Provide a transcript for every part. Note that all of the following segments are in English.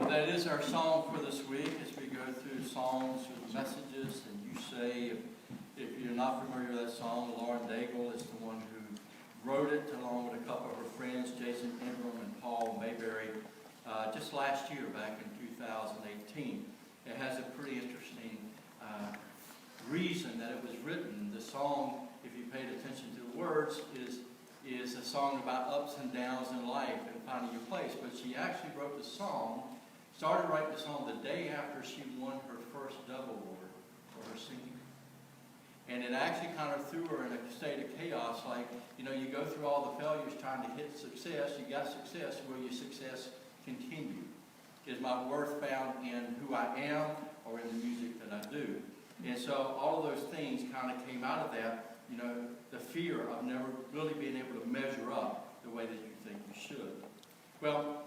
That is our song for this week as we go through songs with messages. And you say, if you're not familiar with that song, Lauren Daigle is the one who wrote it along with a couple of her friends, Jason Ingram and Paul Mayberry, just last year, back in 2018. It has a pretty interesting reason that it was written. The song, if you paid attention to the words, is a song about ups and downs in life and finding your place. But she actually wrote the song, started writing the song the day after she won her first Dove Award for her singing. And it actually kind of threw her in a state of chaos, like, you know, you go through all the failures trying to hit success. You got success, will your success continue? Is my worth found in who I am or in the music that I do? And so all of those things kind of came out of that, you know, the fear of never really being able to measure up the way that you think you should. Well,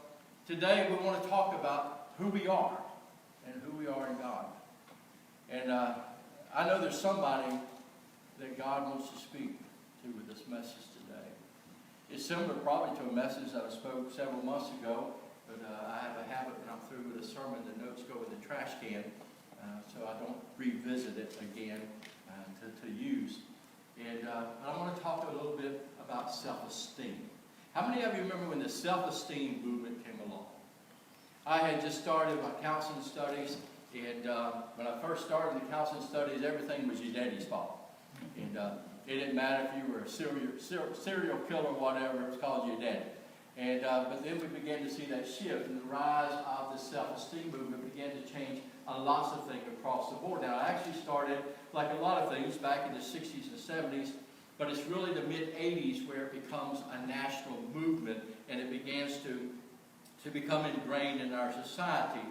today we want to talk about who we are and who we are in God. And I know there's somebody that God wants to speak to with this message today. It's similar probably to a message that I spoke several months ago, but I have a habit when I'm through with a sermon, the notes go in the trash can, so I don't revisit it again to use. And I want to talk a little bit about self-esteem. How many of you remember when the self-esteem movement came along? I had just started my counseling studies, and when I first started the counseling studies, everything was your daddy's fault. And it didn't matter if you were a serial killer or whatever, it was called your daddy. And but then we began to see that shift, and the rise of the self-esteem movement began to change a lot of things across the board. Now, I actually started, like a lot of things, back in the 60s and 70s, but it's really the mid-80s where it becomes a national movement, and it begins to become ingrained in our society.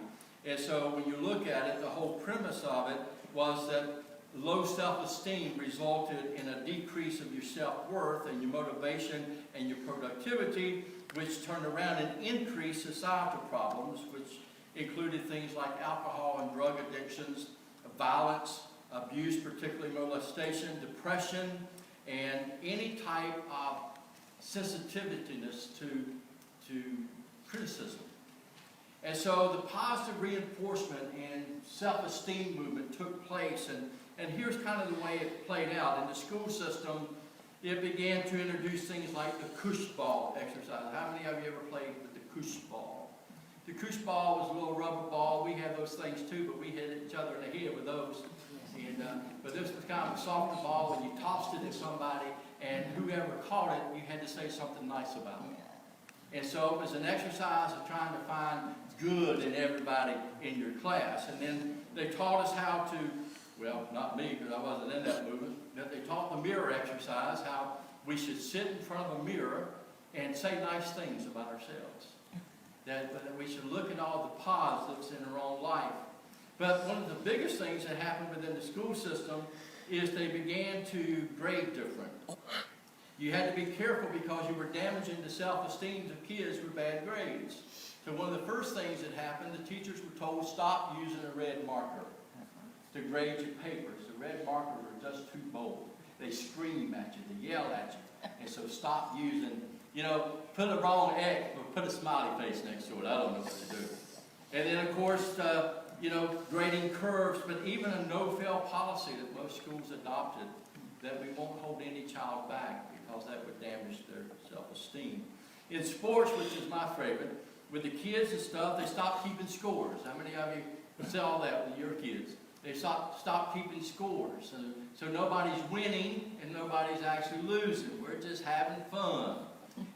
And so when you look at it, the whole premise of it was that low self-esteem resulted in a decrease of your self-worth and your motivation and your productivity, which turned around and increased societal problems, which included things like alcohol and drug addictions, violence, abuse, particularly molestation, depression, and any type of sensitiveness to criticism. And so the positive reinforcement and self-esteem movement took place, and here's kind of the way it played out. In the school system, it began to introduce things like the cush ball exercise. How many of you ever played with the cush ball? The cush ball was a little rubber ball. We had those things too, but we hit each other in the head with those. And, but this was kind of a softer ball, and you tossed it at somebody, and whoever caught it, you had to say something nice about it. And so it was an exercise of trying to find good in everybody in your class. And then they taught us how to, well, not me because I wasn't in that movement, but they taught the mirror exercise, how we should sit in front of a mirror and say nice things about ourselves. That we should look at all the positives in our own life. But one of the biggest things that happened within the school system is they began to grade different. You had to be careful because you were damaging the self-esteem of kids with bad grades. So one of the first things that happened, the teachers were told, stop using a red marker to grade your papers. The red markers are just too bold. They scream at you, they yell at you. And so stop using, you know, put a wrong X or put a smiley face next to it. I don't know what to do. And then, of course, you know, grading curves, but even a no-fail policy that most schools adopted, that we won't hold any child back because that would damage their self-esteem. In sports, which is my favorite, with the kids and stuff, they stopped keeping scores. How many of you saw that with your kids? They stopped keeping scores. So nobody's winning and nobody's actually losing. We're just having fun.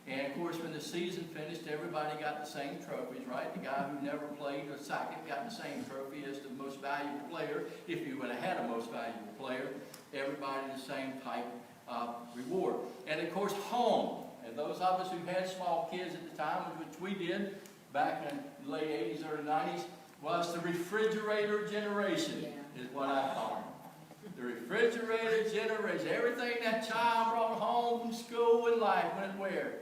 And, of course, when the season finished, everybody got the same trophies, right? The guy who never played a second got the same trophy as the most valuable player. If you would have had a most valuable player, everybody the same type of reward. And, of course, home. And those of us who had small kids at the time, which we did back in the late 80s, early 90s, was the refrigerator generation, is what I call it. The refrigerator generation. Everything that child brought home from school and life went where?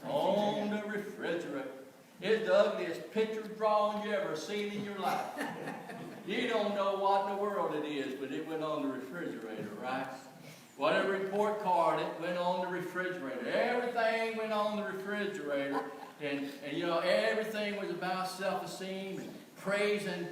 On the refrigerator. It's the ugliest picture drawing you ever seen in your life. You don't know what in the world it is, but it went on the refrigerator, right? Whatever report card, it went on the refrigerator. Everything went on the refrigerator And you know, everything was about self-esteem and praising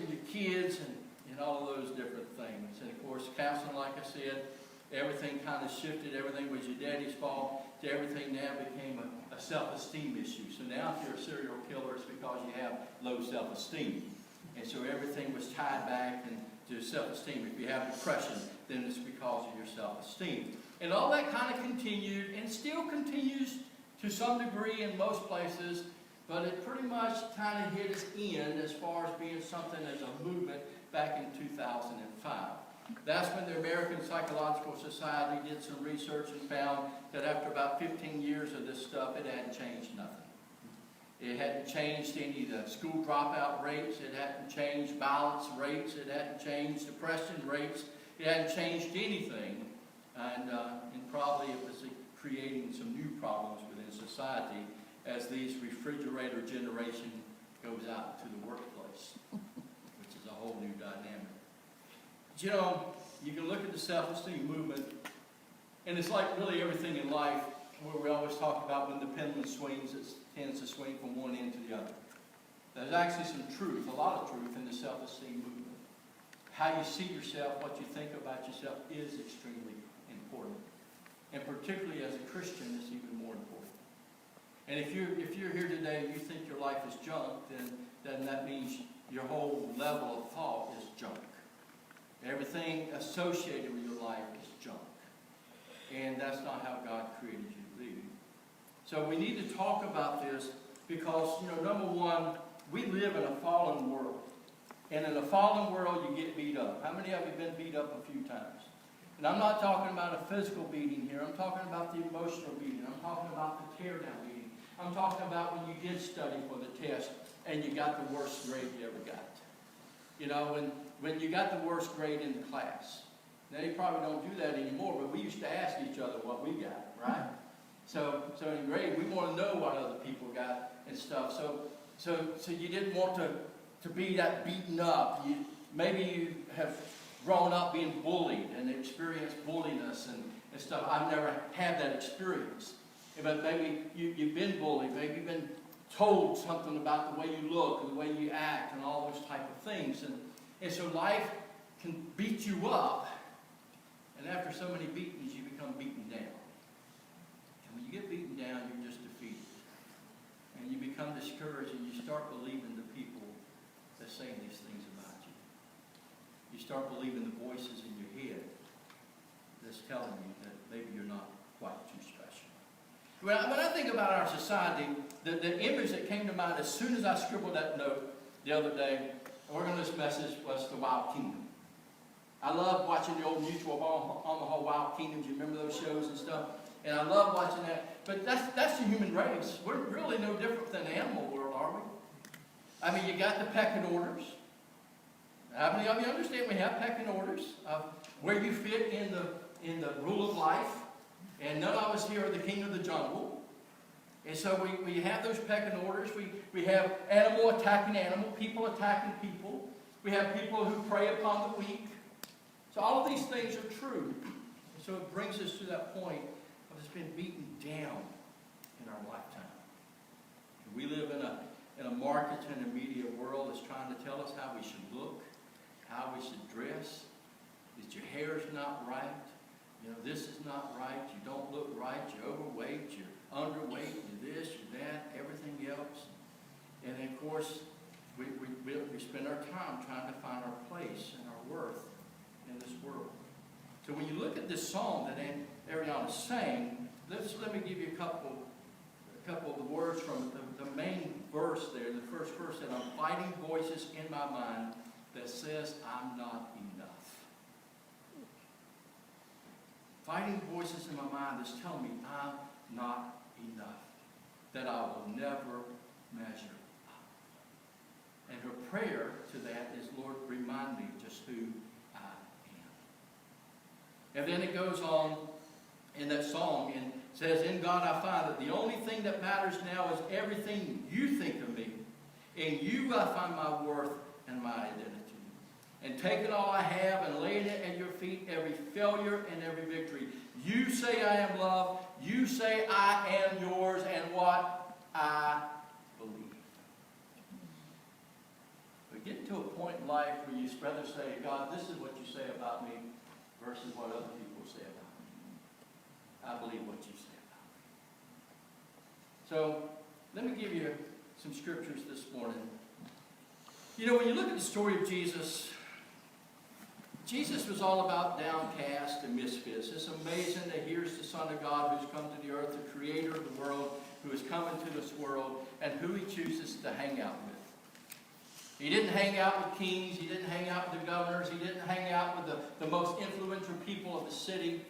your kids and all of those different things. And of course, counseling, like I said, everything kind of shifted. Everything was your daddy's fault. To everything now became a self-esteem issue. So now if you're a serial killer, it's because you have low self-esteem. And so everything was tied back into self-esteem. If you have depression, then it's because of your self-esteem. And all that kind of continued and still continues to some degree in most places, but it pretty much kind of hit its end as far as being something as a movement back in 2005. That's when the American Psychological Society did some research and found that after about 15 years of this stuff, it hadn't changed nothing. It hadn't changed any of the school dropout rates. It hadn't changed violence rates. It hadn't changed depression rates. It hadn't changed anything. And probably it was creating some new problems within society as these refrigerator generation goes out to the workplace, which is a whole new dynamic. But, you know, you can look at the self-esteem movement, and it's like really everything in life where we always talk about when the pendulum swings, it tends to swing from one end to the other. There's actually some truth, a lot of truth in the self-esteem movement. How you see yourself, what you think about yourself is extremely important. And particularly as a Christian, it's even more important. And if you're here today and you think your life is junk, then that means your whole level of thought is junk. Everything associated with your life is junk. And that's not how God created you to be. So we need to talk about this because, you know, number one, we live in a fallen world. And in a fallen world, you get beat up. How many of you have been beat up a few times? And I'm not talking about a physical beating here. I'm talking about the emotional beating. I'm talking about the tear-down beating. I'm talking about when you did study for the test and you got the worst grade you ever got. You know, when you got the worst grade in the class. Now, you probably don't do that anymore, but we used to ask each other what we got, right? So in grade, we want to know what other people got and stuff. So you didn't want to be that beaten up. Maybe you have grown up being bullied and experienced bulliness and stuff. I've never had that experience. But maybe you've been bullied. Maybe you've been told something about the way you look and the way you act and all those type of things. And so life can beat you up. And after so many beatings, you become beaten down. And when you get beaten down, you're just defeated. And you become discouraged and you start believing the people that say these things about you. You start believing the voices in your head that's telling you that maybe you're not quite too special. When I think about our society, the image that came to mind as soon as I scribbled that note the other day, working on this message, was the Wild Kingdom. I love watching the old Mutual on the whole Wild Kingdoms. You remember those shows and stuff? And I love watching that. But that's the human race. We're really no different than the animal world, are we? I mean, you got the pecking orders. How many of you understand we have pecking orders of where you fit in the rule of life? And none of us here are the king of the jungle. And so we have those pecking orders. We have animal attacking animal, people attacking people. We have people who prey upon the weak. So all of these things are true. And so it brings us to that point of us being beaten down in our lifetime. And we live in a marketing and media world that's trying to tell us how we should look, how we should dress, that your hair is not right, you know, this is not right, you don't look right, you're overweight, you're underweight, you're this, you're that, everything else. And then, of course, we spend our time trying to find our place and our worth in this world. So when you look at this song that Ariana sang, let me give you a couple of the words from the main verse there. The first verse said, I'm fighting voices in my mind that says I'm not enough. Fighting voices in my mind that's telling me I'm not enough, that I will never measure up. And her prayer to that is, Lord, remind me just who I am. And then it goes on in that song and says, in God I find that the only thing that matters now is everything you think of me. In you I find my worth and my identity. And taking all I have and laying it at your feet, every failure and every victory. You say I am loved. You say I am yours. And what? I believe. But getting to a point in life where you rather say, God, this is what you say about me versus what other people say about me. I believe what you say about me. So, let me give you some scriptures this morning. You know, when you look at the story of Jesus, Jesus was all about downcast and misfits. It's amazing that here's the Son of God who's come to the earth, the creator of the world, who has come into this world, and who he chooses to hang out with. He didn't hang out with kings. He didn't hang out with the governors. He didn't hang out with the most influential people of the city.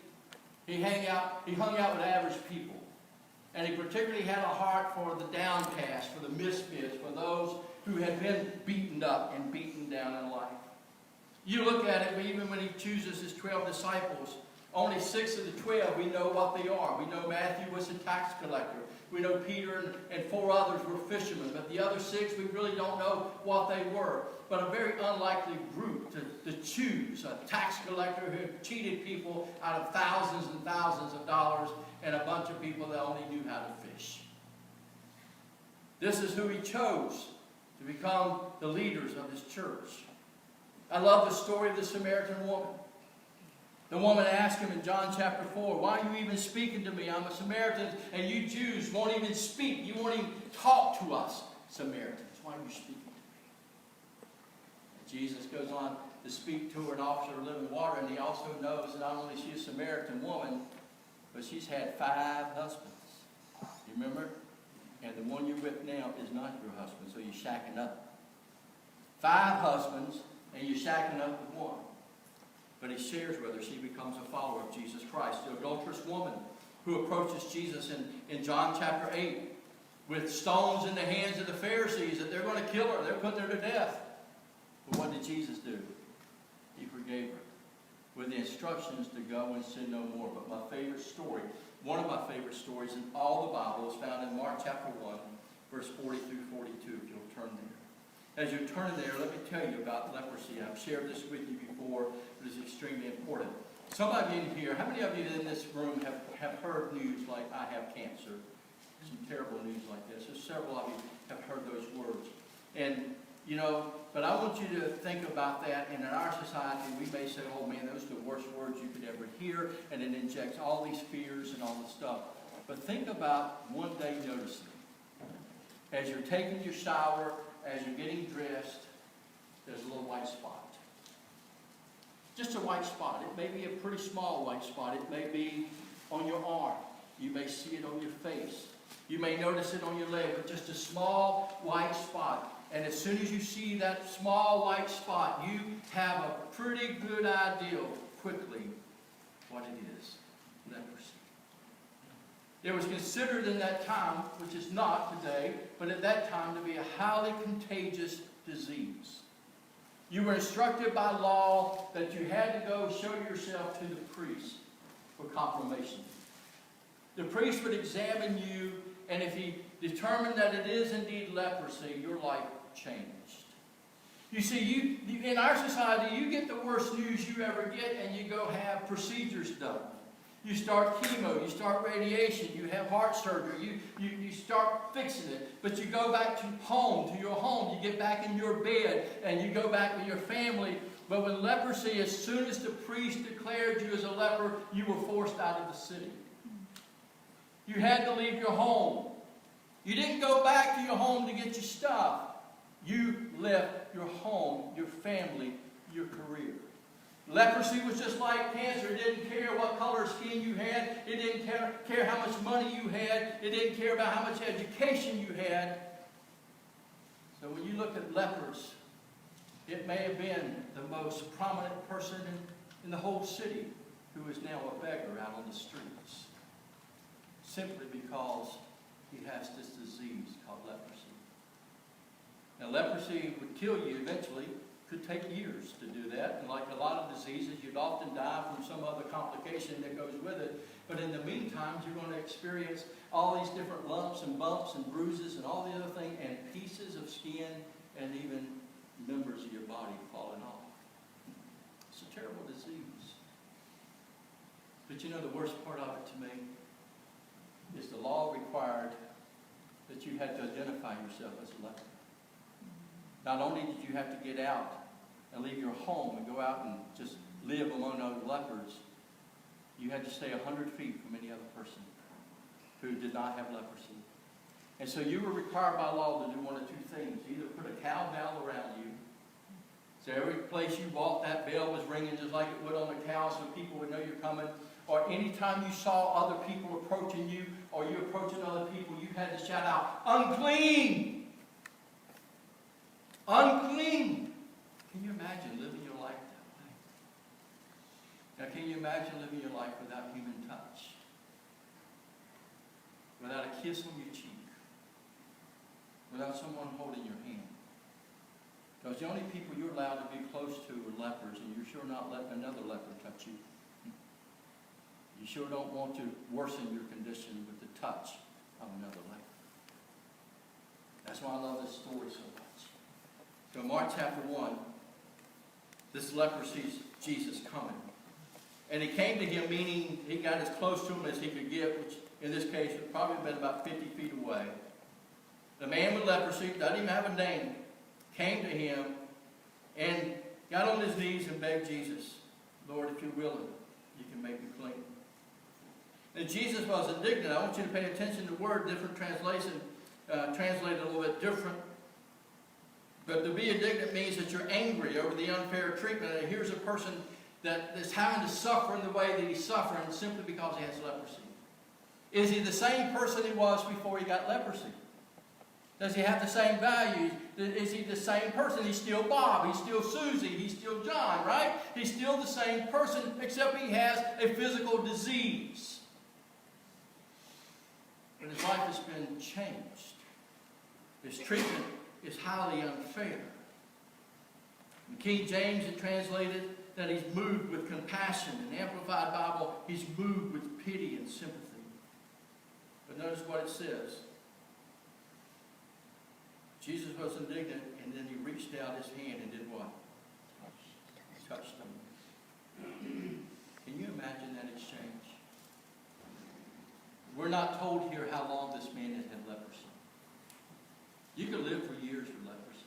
He hung out with average people. And he particularly had a heart for the downcast, for the misfits, for those who had been beaten up and beaten down in life. You look at it, even when he chooses his 12 disciples, only 6 of the 12, we know what they are. We know Matthew was a tax collector. We know Peter and 4 others were fishermen. But the other 6, we really don't know what they were. But a very unlikely group to choose. A tax collector who had cheated people out of thousands and thousands of dollars, and a bunch of people that only knew how to fish. This is who he chose to become the leaders of his church. I love the story of the Samaritan woman. The woman asked him in John chapter 4, why are you even speaking to me? I'm a Samaritan, and you Jews won't even speak. You won't even talk to us, Samaritans. Why are you speaking to me? And Jesus goes on to speak to her and offer her living water, and he also knows that not only is she a Samaritan woman, but she's had 5 husbands. You remember? And the one you're with now is not your husband, so you're shacking up. 5 husbands, and you're shacking up with one. But he shares with her. She becomes a follower of Jesus Christ. The adulterous woman who approaches Jesus in John chapter 8 with stones in the hands of the Pharisees that they're going to kill her. They're putting her to death. But what did Jesus do? He forgave her with the instructions to go and sin no more. But my favorite story, one of my favorite stories in all the Bible, is found in Mark chapter 1, verse 40 through 42, if you'll turn there. As you turn there, let me tell you about leprosy. I've shared this with you before, but it's extremely important. Some of you in here, how many of you in this room have heard news like I have cancer? Some terrible news like this. So several of you have heard those words. And, you know, but I want you to think about that. And in our society, we may say, oh man, those are the worst words you could ever hear. And it injects all these fears and all this stuff. But think about one day noticing. As you're taking your shower, as you're getting dressed, there's a little white spot. Just a white spot. It may be a pretty small white spot. It may be on your arm. You may see it on your face. You may notice it on your leg, but just a small white spot. And as soon as you see that small white spot, you have a pretty good idea quickly what it is. Leprosy. It was considered in that time, which is not today, but at that time to be a highly contagious disease. You were instructed by law that you had to go show yourself to the priest for confirmation. The priest would examine you, and if he determined that it is indeed leprosy, your life changed. You see, in our society, you get the worst news you ever get, and you go have procedures done. You start chemo, you start radiation, you have heart surgery, you start fixing it. But you go back to your home, you get back in your bed, and you go back with your family. But with leprosy, as soon as the priest declared you as a leper, you were forced out of the city. You had to leave your home. You didn't go back to your home to get your stuff. You left your home, your family, your career. Leprosy was just like cancer. It didn't care what color skin you had. It didn't care how much money you had. It didn't care about how much education you had. So when you look at lepers, it may have been the most prominent person in the whole city who is now a beggar out on the streets. Simply because he has this disease called leprosy. Now leprosy would kill you eventually. Could take years to do that, and like a lot of diseases, you'd often die from some other complication that goes with it. But in the meantime, you're going to experience all these different lumps and bumps and bruises and all the other things, and pieces of skin and even members of your body falling off. It's a terrible disease. But you know the worst part of it to me is the law required that you had to identify yourself as a leper. Not only did you have to get out and leave your home and go out and just live among other lepers, you had to stay 100 feet from any other person who did not have leprosy. And so you were required by law to do one of two things. Either put a cow bell around you, so every place you walked, that bell was ringing just like it would on the cow so people would know you're coming. Or anytime you saw other people approaching you or you approaching other people, you had to shout out, "Unclean! Unclean!" Can you imagine living your life that way? Now, can you imagine living your life without human touch? Without a kiss on your cheek? Without someone holding your hand? Because the only people you're allowed to be close to are lepers, and you're sure not letting another leper touch you. You sure don't want to worsen your condition with the touch of another leper. That's why I love this story so much. So in Mark chapter 1, this leper sees Jesus coming. And he came to him, meaning he got as close to him as he could get, which in this case would probably have been about 50 feet away. The man with leprosy, doesn't even have a name, came to him and got on his knees and begged Jesus, "Lord, if you're willing, you can make me clean." And Jesus was indignant. I want you to pay attention to the word, different translation, translated a little bit different. But to be indignant means that you're angry over the unfair treatment. And here's a person that is having to suffer in the way that he's suffering simply because he has leprosy. Is he the same person he was before he got leprosy? Does he have the same values? Is he the same person? He's still Bob. He's still Susie. He's still John, right? He's still the same person, except he has a physical disease. But his life has been changed. His treatment is highly unfair. In King James, it translated that he's moved with compassion. In the Amplified Bible, he's moved with pity and sympathy. But notice what it says. Jesus was indignant, and then he reached out his hand and did what? Touched him. Can you imagine that exchange? We're not told here how long this man has had leprosy. You could live for years with leprosy.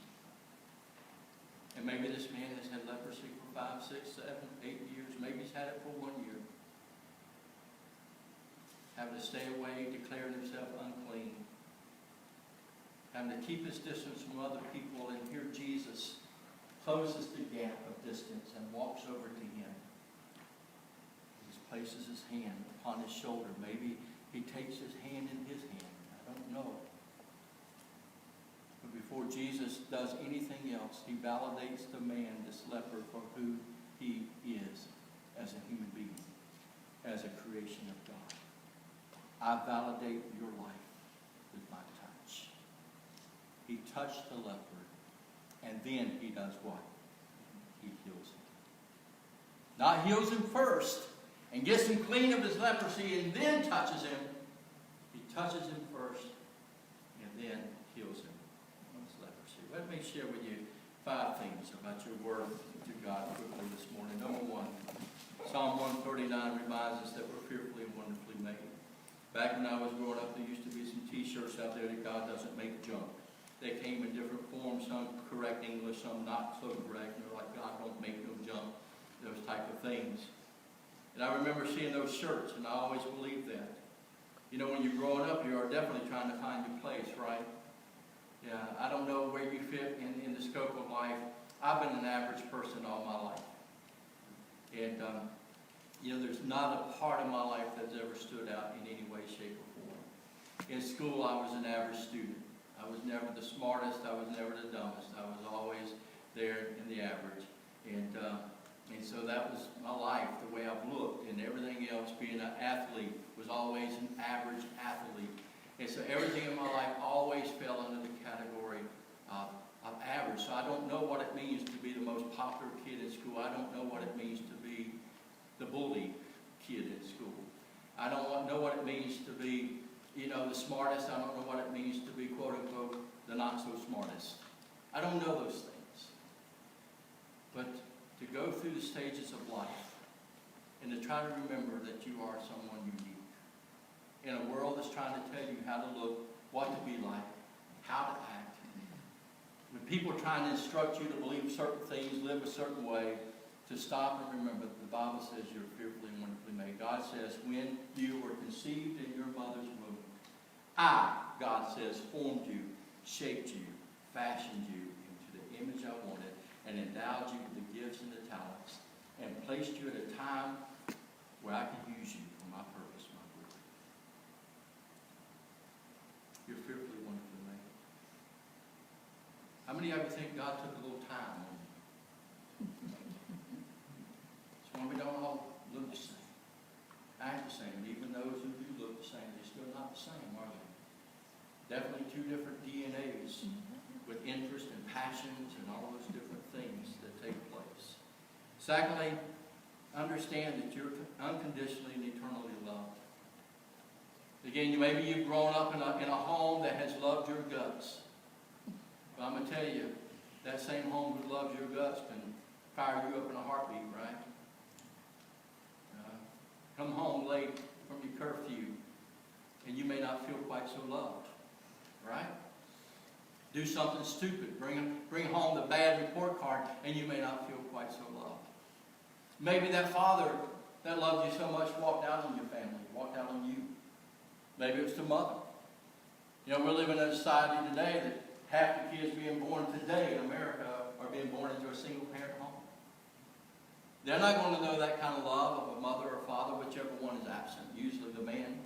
And maybe this man has had leprosy for 5, 6, 7, 8 years. Maybe he's had it for 1 year. Having to stay away, declaring himself unclean. Having to keep his distance from other people, and here Jesus closes the gap of distance and walks over to him. He places his hand upon his shoulder. Maybe he takes his hand in his hand. I don't know. But before Jesus does anything else, he validates the man, this leper, for who he is as a human being, as a creation of God. I validate your life with my touch. He touched the leper, and then he does what? He heals him. Not heals him first and gets him clean of his leprosy and then touches him. He touches him first and then heals him of his leprosy. Let me share with you 5 things about your word to God quickly this morning. Number 1, Psalm 139 reminds us that we're fearfully and wonderfully made. Back when I was growing up, there used to be some t-shirts out there that God doesn't make junk. They came in different forms, some correct English, some not so correct. They're like, God don't make no junk, those type of things. And I remember seeing those shirts, and I always believed that. You know, when you're growing up, you are definitely trying to find your place, right? Yeah, I don't know where you fit in the scope of life. I've been an average person all my life. And, you know, there's not a part of my life that's ever stood out in any way, shape, or form. In school, I was an average student. I was never the smartest. I was never the dumbest. I was always there in the average. And so that was my life, the way I've looked. And everything else, being an athlete, was always an average athlete. And so everything in my life always fell under the category of average. So I don't know what it means to be the most popular kid in school. I don't know what it means to be the bully kid in school. I don't know what it means to be, you know, the smartest. I don't know what it means to be, quote unquote, the not so smartest. I don't know those things. But to go through the stages of life and to try to remember that you are someone unique in a world that's trying to tell you how to look what to be like, how to act. When people are trying to instruct you to believe certain things, live a certain way, to stop and remember that the Bible says you're fearfully and wonderfully made. God says, when you were conceived in your mother's womb, I, God says, formed you, shaped you, fashioned you into the image I wanted, and endowed you with the gifts and the talents, and placed you at a time where I could use you for my purpose, my glory. You're fearfully wonderfully made. How many of you think God took a little time on you? It's when we don't all look the same, act the same. Even those who do look the same, they're still not the same, are they? Definitely two different DNAs with interest and passions and all those different things that take place. Secondly, understand that you're unconditionally and eternally loved. Again, maybe you've grown up in a home that has loved your guts. But I'm going to tell you, that same home who loves your guts can fire you up in a heartbeat, right? Come home late from your curfew, and you may not feel quite so loved, right? Do something stupid. Bring home the bad report card, and you may not feel quite so loved. Maybe that father that loved you so much walked out on your family, walked out on you. Maybe it was the mother. You know, we're living in a society today that half the kids being born today in America are being born into a single-parent home. They're not going to know that kind of love of a mother or father, whichever one is absent, usually the man.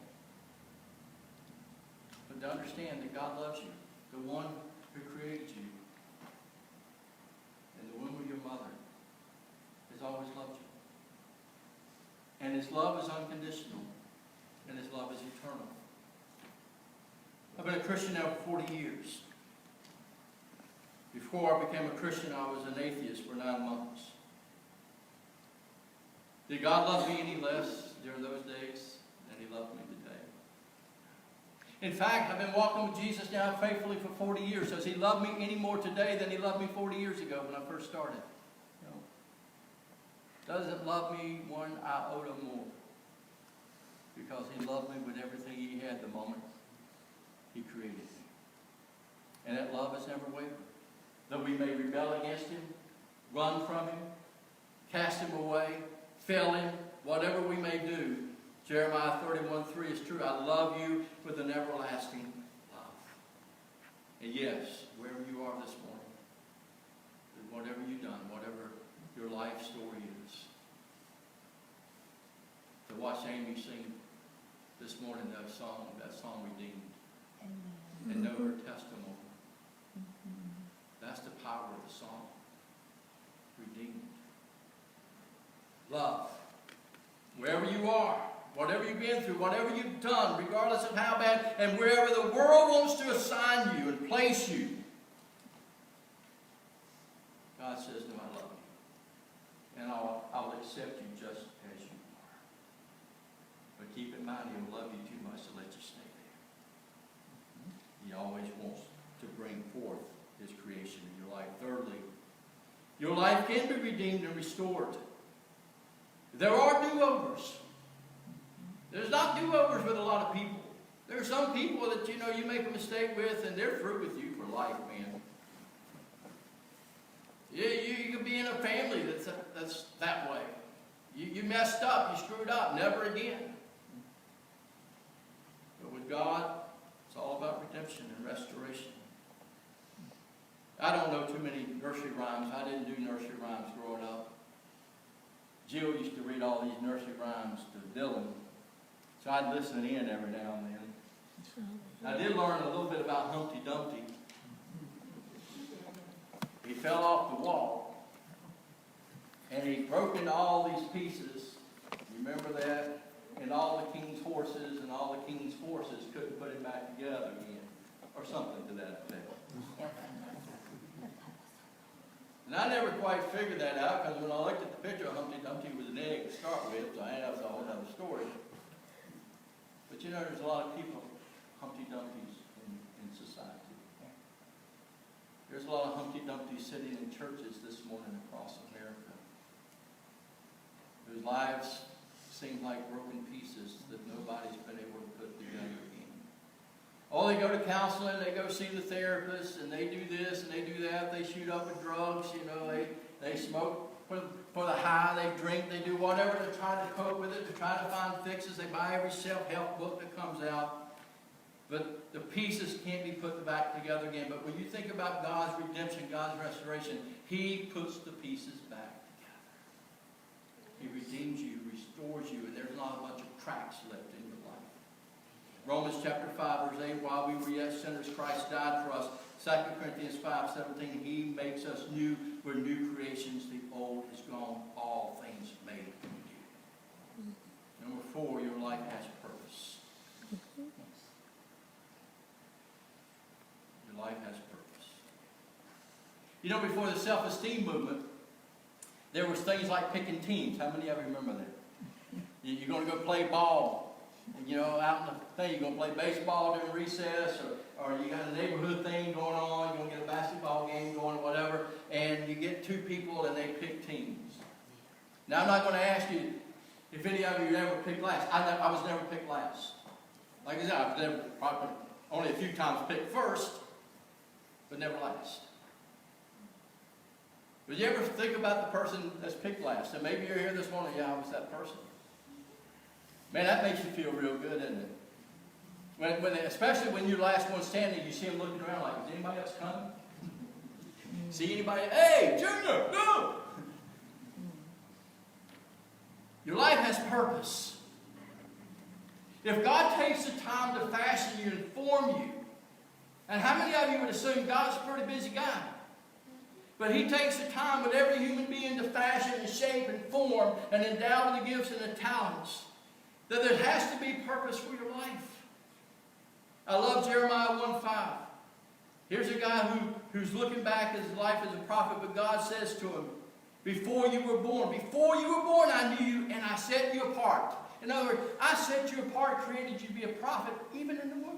But to understand that God loves you, the one who created you, in the womb of your mother, has always loved you. And His love is unconditional, and His love is eternal. I've been a Christian now for 40 years. Before I became a Christian, I was an atheist for 9 months. Did God love me any less during those days than He loved me today? In fact, I've been walking with Jesus now faithfully for 40 years. Does He love me any more today than He loved me 40 years ago when I first started? No. Doesn't love me one iota more, because He loved me with everything He had the moment He created me. And that love has never wavered. Though we may rebel against Him, run from Him, cast Him away, fail Him, whatever we may do, Jeremiah 31:3 is true. I love you with an everlasting love. And yes, wherever you are this morning, whatever you've done, whatever your life story is, to watch Amy sing this morning that song Redeemed, and know her testimony. That's the power of the song. Redeemed. Love. Wherever you are, whatever you've been through, whatever you've done, regardless of how bad, and wherever the world wants to assign you and place you, God says, no, I love you. And I'll accept you just as you are. But keep in mind, He'll love you too much to let you stay there. He always wants to bring forth His creation in your life. Thirdly, your life can be redeemed and restored. There are do-overs. There's not do-overs with a lot of people. There are some people that, you make a mistake with, and they're through with you for life, man. Yeah, you could be in a family that's that way. You messed up, you screwed up, never again. But with God, it's all about redemption and restoration. I don't know too many nursery rhymes. I didn't do nursery rhymes growing up. Jill used to read all these nursery rhymes to Dylan, so I'd listen in every now and then. I did learn a little bit about Humpty Dumpty. He fell off the wall, and he broke into all these pieces. You remember that? And all the king's horses and all the king's forces couldn't put him back together again, or something to that effect. And I never quite figured that out, because when I looked at the picture of Humpty Dumpty, it was an egg to start with, so I had a whole other story. But there's a lot of people, Humpty Dumptys in society. There's a lot of Humpty Dumptys sitting in churches this morning across America, whose lives seem like broken pieces that nobody's been able to put together again. Oh, they go to counseling, they go see the therapist, and they do this and they do that. They shoot up with drugs, they smoke for the high, they drink, they do whatever to try to cope with it, to try to find fixes. They buy every self-help book that comes out. But the pieces can't be put back together again. But when you think about God's redemption, God's restoration, He puts the pieces back together. He redeems you, restores you, and there's not a bunch of cracks left in your life. Romans chapter 5, verse 8, while we were yet sinners, Christ died for us. 2 Corinthians 5:17, He makes us new. We're new creations. The old is gone. All things made new. Number 4, your life has purpose. Your life has purpose. Before the self-esteem movement, there was things like picking teams. How many of you remember that? You're going to go play ball. Out in the thing, you're going to play baseball during recess, or you got a neighborhood thing going on, you're going to get a basketball game going, or whatever, and you get 2 people and they pick teams. Now, I'm not going to ask you if any of you ever picked last. I was never picked last. Like I said, I was never, probably only a few times picked first, but never last. But you ever think about the person that's picked last? And maybe you're here this morning, yeah, I was that person. Man, that makes you feel real good, doesn't it? Especially when you're the last one standing, you see them looking around like, is anybody else coming? See anybody? Hey, Junior, no! Your life has purpose. If God takes the time to fashion you and form you, and how many of you would assume God's a pretty busy guy? But He takes the time with every human being to fashion and shape and form and endow with the gifts and the talents. That there has to be purpose for your life. I love Jeremiah 1:5. Here's a guy who's looking back at his life as a prophet, but God says to him, before you were born I knew you and I set you apart. In other words, I set you apart, created you to be a prophet, even in the womb.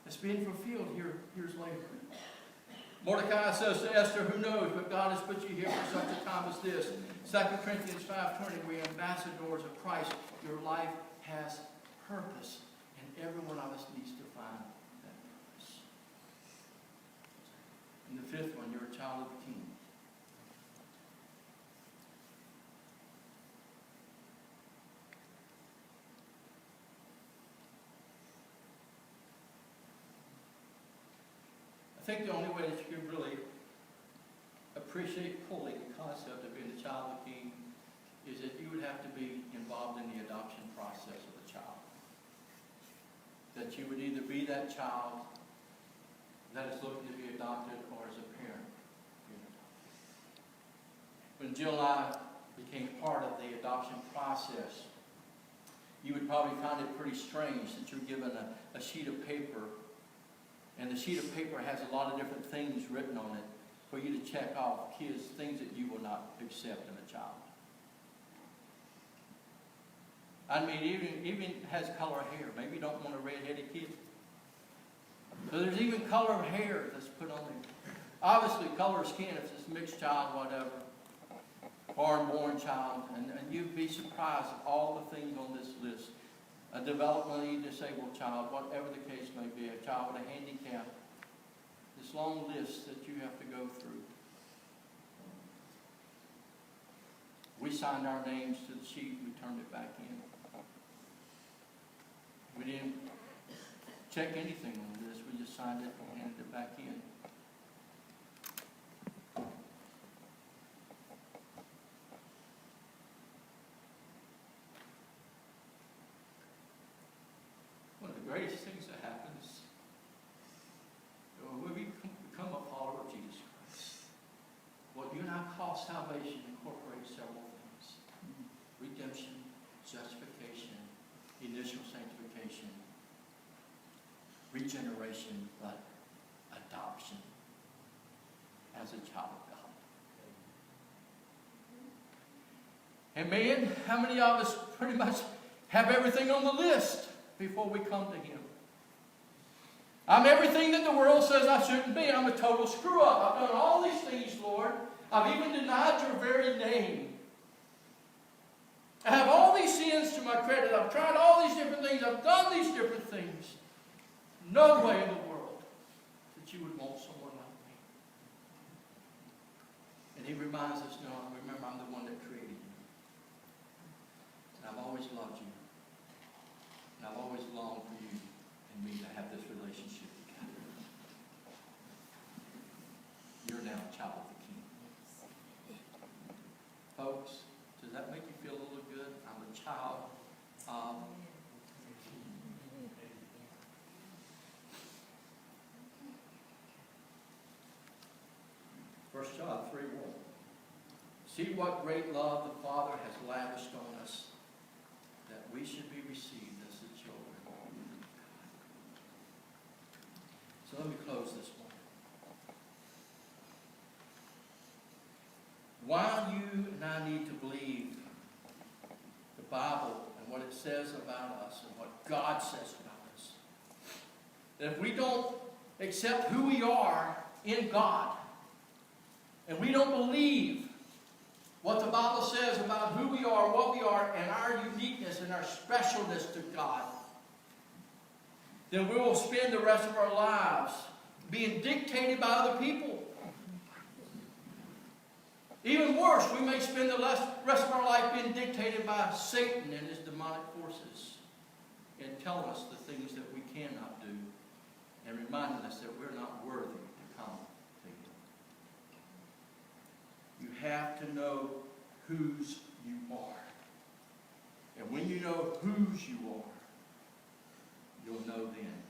It's being fulfilled years later. Mordecai says to Esther, who knows, but God has put you here for such a time as this. 2 Corinthians 5:20, we are ambassadors of Christ. Your life has purpose, and every one of us needs to find that purpose. And the 5th one, you're a child of the King. I think the only way that you can really appreciate fully the concept of being a child of the King is that you would have to be involved in the adoption process of the child. That you would either be that child that is looking to be adopted or as a parent being adopted. When Jill and I became part of the adoption process, you would probably find it pretty strange that you're given a sheet of paper, and the sheet of paper has a lot of different things written on it for you to check off, kids, things that you will not accept in a child. I mean, even has color of hair. Maybe you don't want a red-headed kid. So there's even color of hair that's put on there. Obviously, color of skin, if it's a mixed child, whatever, foreign-born child, and you'd be surprised at all the things on this list. A developmentally disabled child, whatever the case may be, a child with a handicap. This long list that you have to go through. We signed our names to the sheet, we turned it back in. We didn't check anything on this, we just signed it and handed it back in. One of the greatest things that happens when we become a follower of Jesus Christ, what you and I call salvation incorporates several things. Redemption, justification, initial sanctification, regeneration, but adoption as a child of God. And man, how many of us pretty much have everything on the list before we come to Him? I'm everything that the world says I shouldn't be. I'm a total screw-up. I've done all these things, Lord. I've even denied your very name. I have all these sins to my credit. I've tried all these different things. I've done these different things. No way in the world that you would want someone like me. And he reminds us, no, remember, I'm the one that created you. And I've always loved you. And I've always longed for you and me to have this relationship together. You're now a child of the King. Folks, does that make you feel a little good? I'm a child of the King. 1 John 3:1. See what great love the Father has lavished on us, that we should be received as the children of God. So let me close this morning. While you and I need to believe the Bible and what it says about us and what God says about us, that if we don't accept who we are in God, and we don't believe what the Bible says about who we are, what we are, and our uniqueness and our specialness to God, then we will spend the rest of our lives being dictated by other people. Even worse, we may spend the rest of our life being dictated by Satan and his demonic forces and telling us the things that we cannot do and reminding us that we're not worthy to come to him. You have to know whose you are. And when you know whose you are, you'll know then